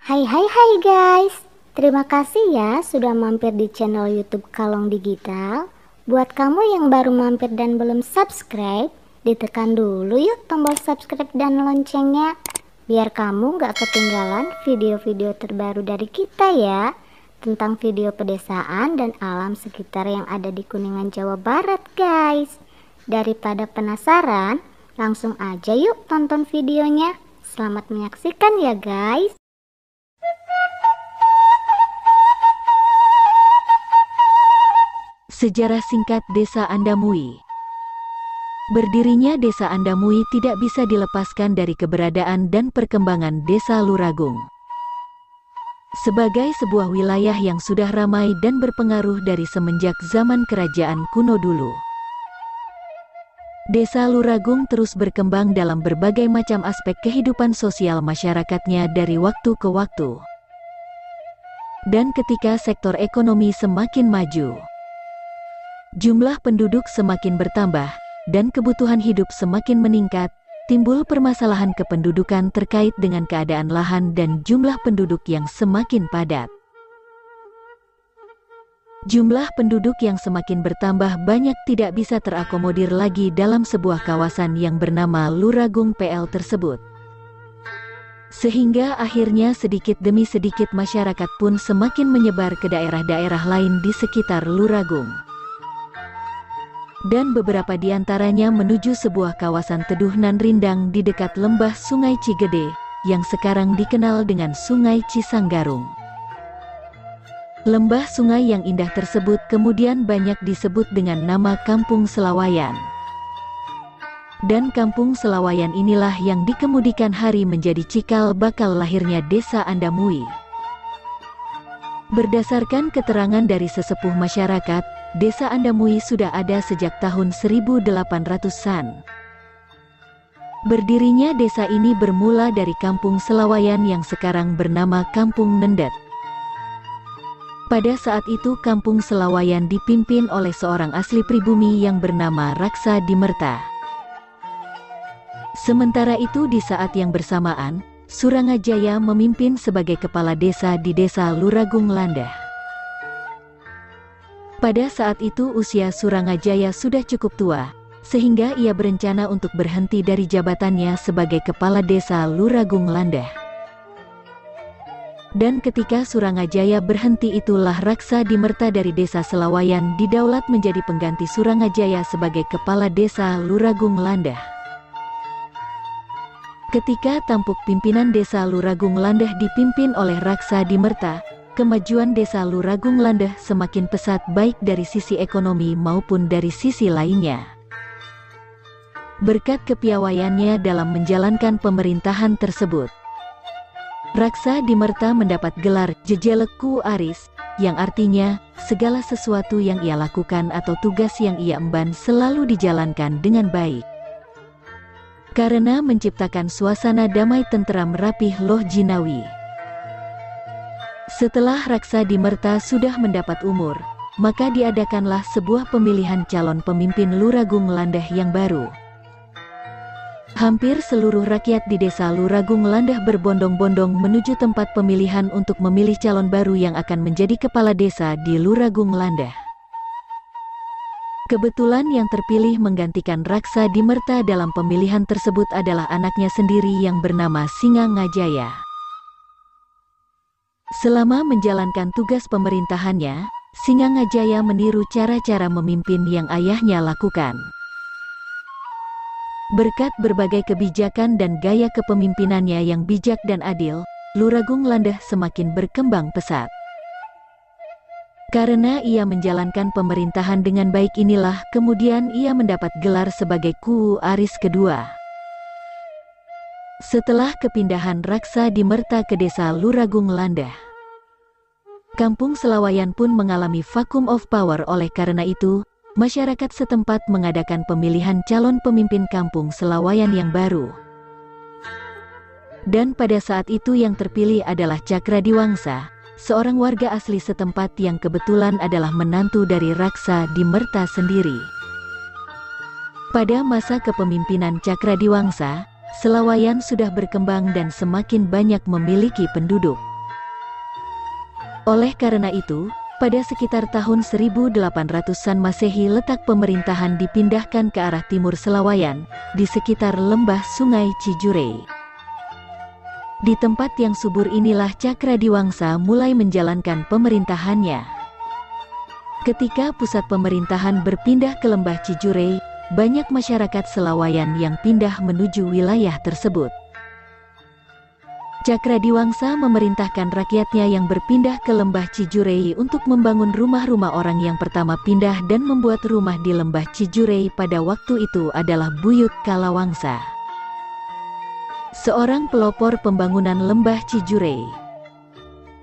Hai guys, terima kasih ya sudah mampir di channel YouTube Kalong Digital. Buat kamu yang baru mampir dan belum subscribe, ditekan dulu yuk tombol subscribe dan loncengnya, biar kamu gak ketinggalan video-video terbaru dari kita ya, tentang video pedesaan dan alam sekitar yang ada di Kuningan, Jawa Barat guys. Daripada penasaran, langsung aja yuk tonton videonya. Selamat menyaksikan ya guys. Sejarah singkat Desa Andamui. Berdirinya Desa Andamui tidak bisa dilepaskan dari keberadaan dan perkembangan Desa Luragung. Sebagai sebuah wilayah yang sudah ramai dan berpengaruh dari semenjak zaman kerajaan kuno dulu, Desa Luragung terus berkembang dalam berbagai macam aspek kehidupan sosial masyarakatnya dari waktu ke waktu. Dan ketika sektor ekonomi semakin maju, jumlah penduduk semakin bertambah, dan kebutuhan hidup semakin meningkat, timbul permasalahan kependudukan terkait dengan keadaan lahan dan jumlah penduduk yang semakin padat. Jumlah penduduk yang semakin bertambah banyak tidak bisa terakomodir lagi dalam sebuah kawasan yang bernama Luragung PL tersebut. Sehingga akhirnya sedikit demi sedikit masyarakat pun semakin menyebar ke daerah-daerah lain di sekitar Luragung. Dan beberapa di antaranya menuju sebuah kawasan teduh nan rindang di dekat lembah Sungai Cigede, yang sekarang dikenal dengan Sungai Cisanggarung. Lembah sungai yang indah tersebut kemudian banyak disebut dengan nama Kampung Selawayan. Dan Kampung Selawayan inilah yang di kemudian hari menjadi cikal bakal lahirnya Desa Andamui. Berdasarkan keterangan dari sesepuh masyarakat, Desa Andamui sudah ada sejak tahun 1800-an. Berdirinya desa ini bermula dari Kampung Selawayan yang sekarang bernama Kampung Nendet. Pada saat itu Kampung Selawayan dipimpin oleh seorang asli pribumi yang bernama Raksa Dimerta. Sementara itu di saat yang bersamaan, Surangajaya memimpin sebagai kepala desa di Desa Luragung Landah. Pada saat itu usia Surangajaya sudah cukup tua, sehingga ia berencana untuk berhenti dari jabatannya sebagai kepala Desa Luragung Landah. Dan ketika Surangajaya berhenti itulah Raksa Dimerta dari Desa Selawayan didaulat menjadi pengganti Surangajaya sebagai kepala Desa Luragung Landah. Ketika tampuk pimpinan Desa Luragung Landah dipimpin oleh Raksa Dimerta, kemajuan Desa Luragung Landah semakin pesat baik dari sisi ekonomi maupun dari sisi lainnya. Berkat kepiawaiannya dalam menjalankan pemerintahan tersebut, Raksa Dimerta mendapat gelar Jejelekku Aris, yang artinya segala sesuatu yang ia lakukan atau tugas yang ia emban selalu dijalankan dengan baik. Karena menciptakan suasana damai tenteram rapih loh jinawi. Setelah Raksa Dimerta sudah mendapat umur, maka diadakanlah sebuah pemilihan calon pemimpin Luragung Landah yang baru. Hampir seluruh rakyat di Desa Luragung Landah berbondong-bondong menuju tempat pemilihan untuk memilih calon baru yang akan menjadi kepala desa di Luragung Landah. Kebetulan yang terpilih menggantikan Raksa Dimerta dalam pemilihan tersebut adalah anaknya sendiri yang bernama Singangajaya. Selama menjalankan tugas pemerintahannya, Singangajaya meniru cara-cara memimpin yang ayahnya lakukan. Berkat berbagai kebijakan dan gaya kepemimpinannya yang bijak dan adil, Luragung Landah semakin berkembang pesat. Karena ia menjalankan pemerintahan dengan baik inilah kemudian ia mendapat gelar sebagai Kuu Aris kedua. Setelah kepindahan Raksa Dimerta ke Desa Luragung Landah, Kampung Selawayan pun mengalami vacuum of power. Oleh karena itu, masyarakat setempat mengadakan pemilihan calon pemimpin Kampung Selawayan yang baru. Dan pada saat itu yang terpilih adalah Cakradiwangsa, seorang warga asli setempat yang kebetulan adalah menantu dari Raksa Dimerta sendiri. Pada masa kepemimpinan Cakradiwangsa, Selawayan sudah berkembang dan semakin banyak memiliki penduduk. Oleh karena itu, pada sekitar tahun 1800-an Masehi letak pemerintahan dipindahkan ke arah timur Selawayan, di sekitar lembah Sungai Cijurei. Di tempat yang subur inilah Cakradiwangsa mulai menjalankan pemerintahannya. Ketika pusat pemerintahan berpindah ke lembah Cijurei, banyak masyarakat Selawayan yang pindah menuju wilayah tersebut. Cakradiwangsa memerintahkan rakyatnya yang berpindah ke lembah Cijurei untuk membangun rumah-rumah orang yang pertama pindah dan membuat rumah di lembah Cijurei pada waktu itu adalah Buyut Kalawangsa, seorang pelopor pembangunan lembah Cijurei.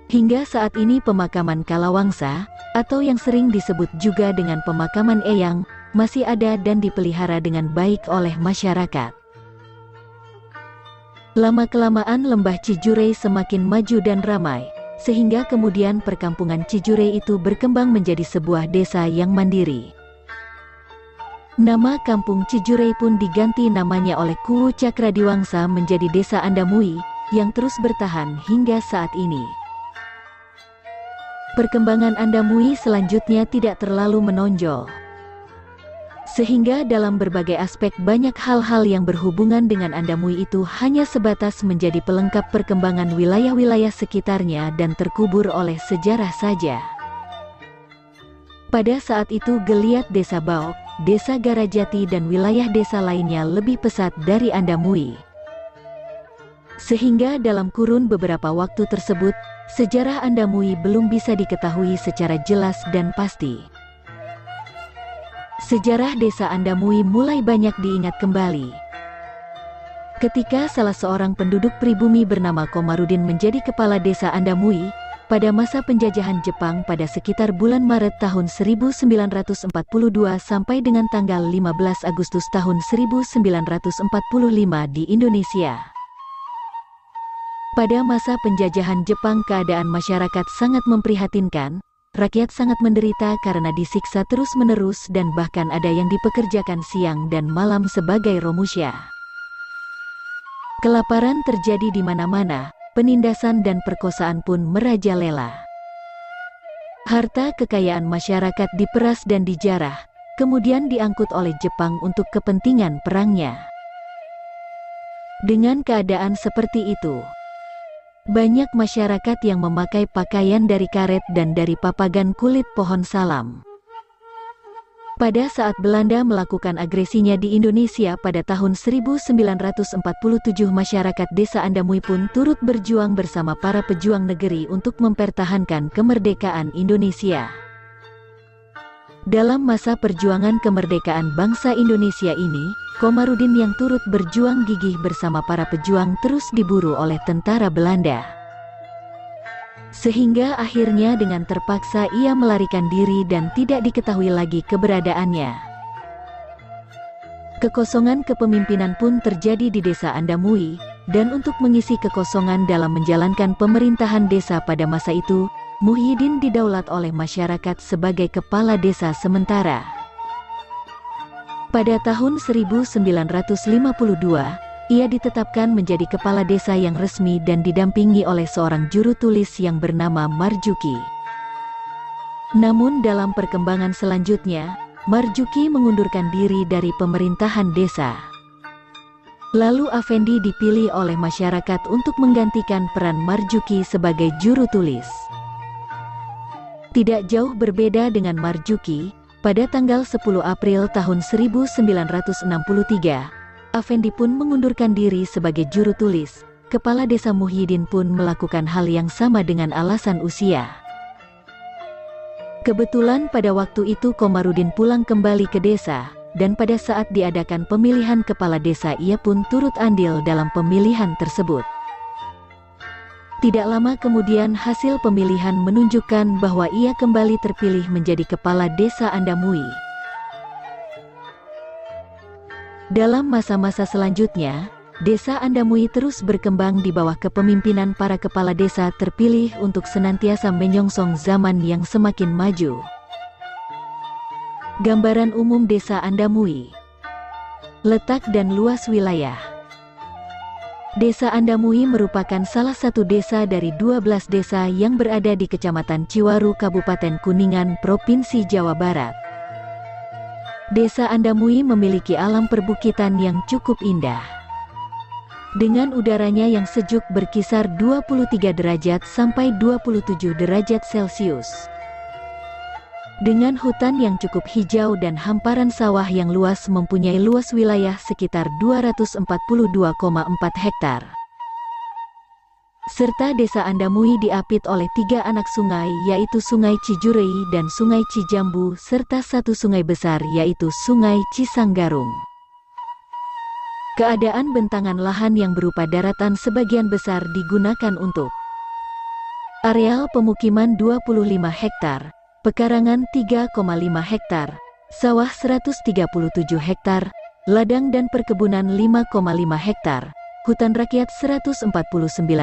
Hingga saat ini pemakaman Kalawangsa, atau yang sering disebut juga dengan pemakaman Eyang, masih ada dan dipelihara dengan baik oleh masyarakat. Lama-kelamaan lembah Cijurei semakin maju dan ramai, sehingga kemudian perkampungan Cijurei itu berkembang menjadi sebuah desa yang mandiri. Nama kampung Cijurei pun diganti namanya oleh Kuwu Cakradiwangsa menjadi Desa Andamui, yang terus bertahan hingga saat ini. Perkembangan Andamui selanjutnya tidak terlalu menonjol, sehingga dalam berbagai aspek banyak hal-hal yang berhubungan dengan Andamui itu hanya sebatas menjadi pelengkap perkembangan wilayah-wilayah sekitarnya dan terkubur oleh sejarah saja. Pada saat itu geliat Desa Baok, Desa Garajati dan wilayah desa lainnya lebih pesat dari Andamui. Sehingga dalam kurun beberapa waktu tersebut, sejarah Andamui belum bisa diketahui secara jelas dan pasti. Sejarah desa Andamui mulai banyak diingat kembali ketika salah seorang penduduk pribumi bernama Komarudin menjadi kepala desa Andamui pada masa penjajahan Jepang pada sekitar bulan Maret tahun 1942 sampai dengan tanggal 15 Agustus tahun 1945 di Indonesia. Pada masa penjajahan Jepang keadaan masyarakat sangat memprihatinkan. Rakyat sangat menderita karena disiksa terus-menerus dan bahkan ada yang dipekerjakan siang dan malam sebagai romusya. Kelaparan terjadi di mana-mana, penindasan dan perkosaan pun merajalela. Harta kekayaan masyarakat diperas dan dijarah, kemudian diangkut oleh Jepang untuk kepentingan perangnya. Dengan keadaan seperti itu, banyak masyarakat yang memakai pakaian dari karet dan dari papagan kulit pohon salam. Pada saat Belanda melakukan agresinya di Indonesia pada tahun 1947, masyarakat desa Andamui pun turut berjuang bersama para pejuang negeri untuk mempertahankan kemerdekaan Indonesia. Dalam masa perjuangan kemerdekaan bangsa Indonesia ini, Komarudin yang turut berjuang gigih bersama para pejuang terus diburu oleh tentara Belanda. Sehingga akhirnya dengan terpaksa ia melarikan diri dan tidak diketahui lagi keberadaannya. Kekosongan kepemimpinan pun terjadi di desa Andamui, dan untuk mengisi kekosongan dalam menjalankan pemerintahan desa pada masa itu, Muhyiddin didaulat oleh masyarakat sebagai kepala desa sementara. Pada tahun 1952, ia ditetapkan menjadi kepala desa yang resmi dan didampingi oleh seorang juru tulis yang bernama Marjuki. Namun dalam perkembangan selanjutnya, Marjuki mengundurkan diri dari pemerintahan desa. Lalu Afendi dipilih oleh masyarakat untuk menggantikan peran Marjuki sebagai juru tulis. Tidak jauh berbeda dengan Marjuki, pada tanggal 10 April tahun 1963, Afendi pun mengundurkan diri sebagai juru tulis. Kepala desa Muhyiddin pun melakukan hal yang sama dengan alasan usia. Kebetulan pada waktu itu Komarudin pulang kembali ke desa, dan pada saat diadakan pemilihan kepala desa ia pun turut andil dalam pemilihan tersebut. Tidak lama kemudian hasil pemilihan menunjukkan bahwa ia kembali terpilih menjadi kepala desa Andamui. Dalam masa-masa selanjutnya, desa Andamui terus berkembang di bawah kepemimpinan para kepala desa terpilih untuk senantiasa menyongsong zaman yang semakin maju. Gambaran umum desa Andamui. Letak dan luas wilayah. Desa Andamui merupakan salah satu desa dari 12 desa yang berada di Kecamatan Ciwaru, Kabupaten Kuningan, Provinsi Jawa Barat. Desa Andamui memiliki alam perbukitan yang cukup indah. Dengan udaranya yang sejuk berkisar 23 derajat sampai 27 derajat Celcius. Dengan hutan yang cukup hijau dan hamparan sawah yang luas mempunyai luas wilayah sekitar 242,4 hektar. Serta desa Andamui diapit oleh 3 anak sungai yaitu Sungai Cijurei dan Sungai Cijambu serta satu sungai besar yaitu Sungai Cisanggarung. Keadaan bentangan lahan yang berupa daratan sebagian besar digunakan untuk areal pemukiman 25 hektar. Pekarangan 3,5 hektar, sawah 137 hektar, ladang dan perkebunan 5,5 hektar, hutan rakyat 149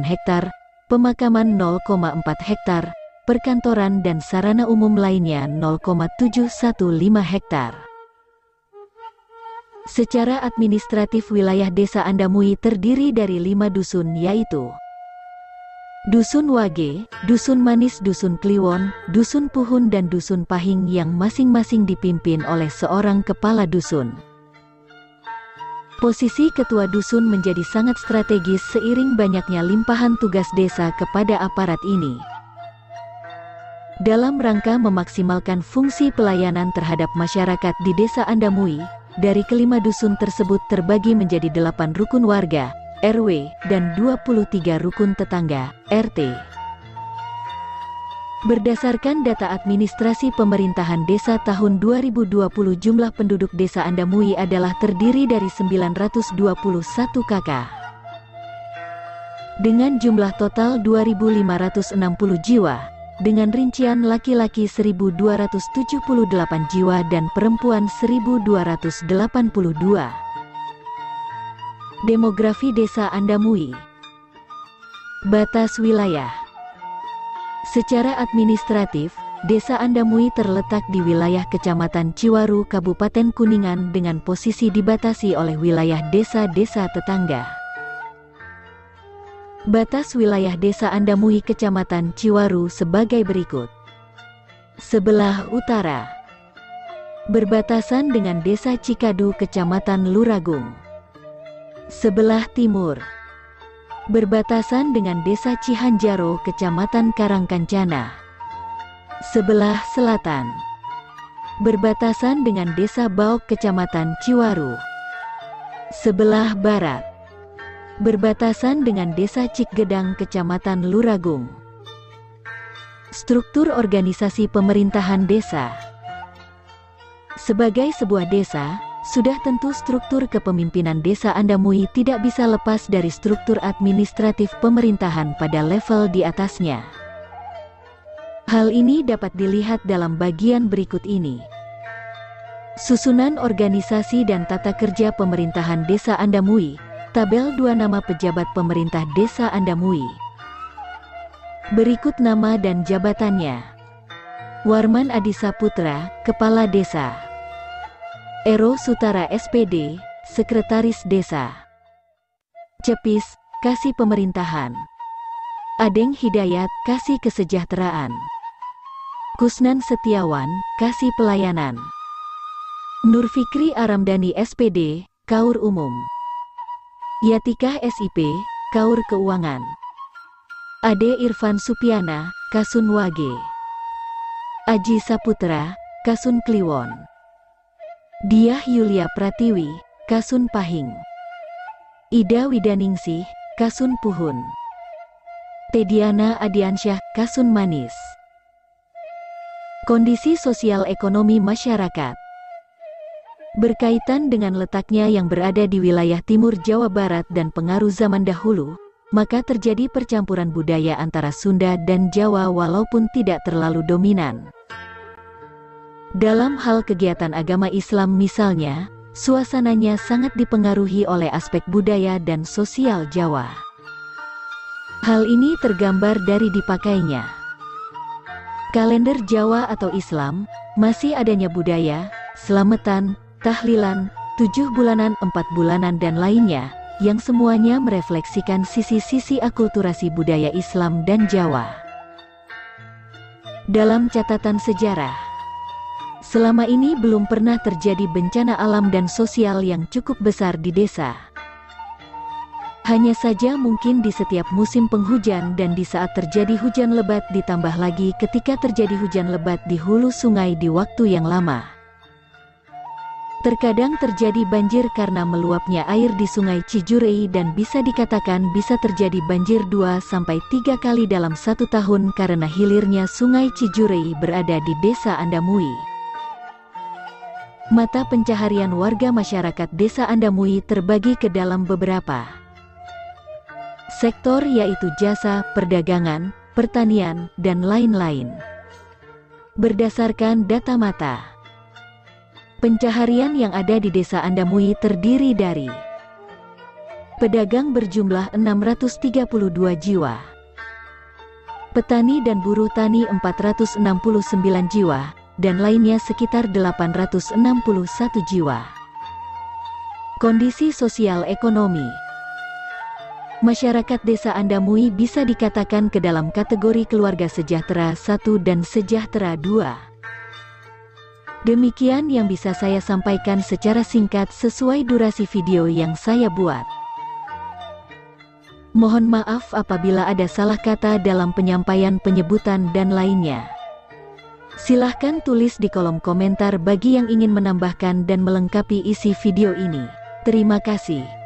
hektar, pemakaman 0,4 hektar, perkantoran dan sarana umum lainnya 0,715 hektar. Secara administratif wilayah Desa Andamui terdiri dari 5 dusun yaitu Dusun Wage, Dusun Manis, Dusun Kliwon, Dusun Puhun dan Dusun Pahing yang masing-masing dipimpin oleh seorang kepala dusun. Posisi ketua dusun menjadi sangat strategis seiring banyaknya limpahan tugas desa kepada aparat ini. Dalam rangka memaksimalkan fungsi pelayanan terhadap masyarakat di Desa Andamui, dari kelima dusun tersebut terbagi menjadi 8 rukun warga, RW, dan 23 rukun tetangga, RT. Berdasarkan data administrasi pemerintahan desa tahun 2020 jumlah penduduk Desa Andamui adalah terdiri dari 921 KK. Dengan jumlah total 2.560 jiwa, dengan rincian laki-laki 1.278 jiwa dan perempuan 1.282. Demografi Desa Andamui. Batas wilayah. Secara administratif, Desa Andamui terletak di wilayah Kecamatan Ciwaru, Kabupaten Kuningan dengan posisi dibatasi oleh wilayah desa-desa tetangga. Batas wilayah Desa Andamui Kecamatan Ciwaru sebagai berikut. Sebelah utara, berbatasan dengan Desa Cikadu, Kecamatan Luragung. Sebelah timur, berbatasan dengan Desa Cihanjaro, Kecamatan Karangkancana. Sebelah selatan, berbatasan dengan Desa Baok, Kecamatan Ciwaru. Sebelah barat, berbatasan dengan Desa Cikgedang, Kecamatan Luragung. Struktur organisasi pemerintahan desa. Sebagai sebuah desa, sudah tentu struktur kepemimpinan Desa Andamui tidak bisa lepas dari struktur administratif pemerintahan pada level di atasnya. Hal ini dapat dilihat dalam bagian berikut ini. Susunan organisasi dan tata kerja pemerintahan Desa Andamui, tabel 2 nama pejabat pemerintah Desa Andamui. Berikut nama dan jabatannya. Warman Adisaputra, Kepala Desa. Ero Sutara SPD, Sekretaris Desa. Cepis, Kasih Pemerintahan. Adeng Hidayat, Kasih Kesejahteraan. Kusnan Setiawan, Kasih Pelayanan. Nur Fikri Aramdani SPD, Kaur Umum. Yatikah SIP, Kaur Keuangan. Ade Irfan Supiana, Kasun Wage. Aji Saputra, Kasun Kliwon. Diah Yulia Pratiwi, Kasun Pahing. Ida Widaningsih, Kasun Puhun. Tediana Adiansyah, Kasun Manis. Kondisi sosial ekonomi masyarakat. Berkaitan dengan letaknya yang berada di wilayah timur Jawa Barat dan pengaruh zaman dahulu, maka terjadi percampuran budaya antara Sunda dan Jawa walaupun tidak terlalu dominan. Dalam hal kegiatan agama Islam misalnya, suasananya sangat dipengaruhi oleh aspek budaya dan sosial Jawa. Hal ini tergambar dari dipakainya kalender Jawa atau Islam, masih adanya budaya, selamatan, tahlilan, 7 bulanan, 4 bulanan dan lainnya, yang semuanya merefleksikan sisi-sisi akulturasi budaya Islam dan Jawa. Dalam catatan sejarah, selama ini belum pernah terjadi bencana alam dan sosial yang cukup besar di desa. Hanya saja mungkin di setiap musim penghujan dan di saat terjadi hujan lebat, ditambah lagi ketika terjadi hujan lebat di hulu sungai di waktu yang lama. Terkadang terjadi banjir karena meluapnya air di sungai Cijurei dan bisa dikatakan bisa terjadi banjir 2-3 kali dalam 1 tahun karena hilirnya sungai Cijurei berada di desa Andamui. Mata pencaharian warga masyarakat desa Andamui terbagi ke dalam beberapa sektor, yaitu jasa, perdagangan, pertanian, dan lain-lain. Berdasarkan data mata pencaharian yang ada di desa Andamui terdiri dari pedagang berjumlah 632 jiwa, petani dan buruh tani 469 jiwa, dan lainnya sekitar 861 jiwa. Kondisi sosial ekonomi masyarakat desa Andamui bisa dikatakan ke dalam kategori keluarga sejahtera 1 dan sejahtera 2. Demikian yang bisa saya sampaikan secara singkat sesuai durasi video yang saya buat. Mohon maaf apabila ada salah kata dalam penyampaian penyebutan dan lainnya. Silahkan tulis di kolom komentar bagi yang ingin menambahkan dan melengkapi isi video ini. Terima kasih.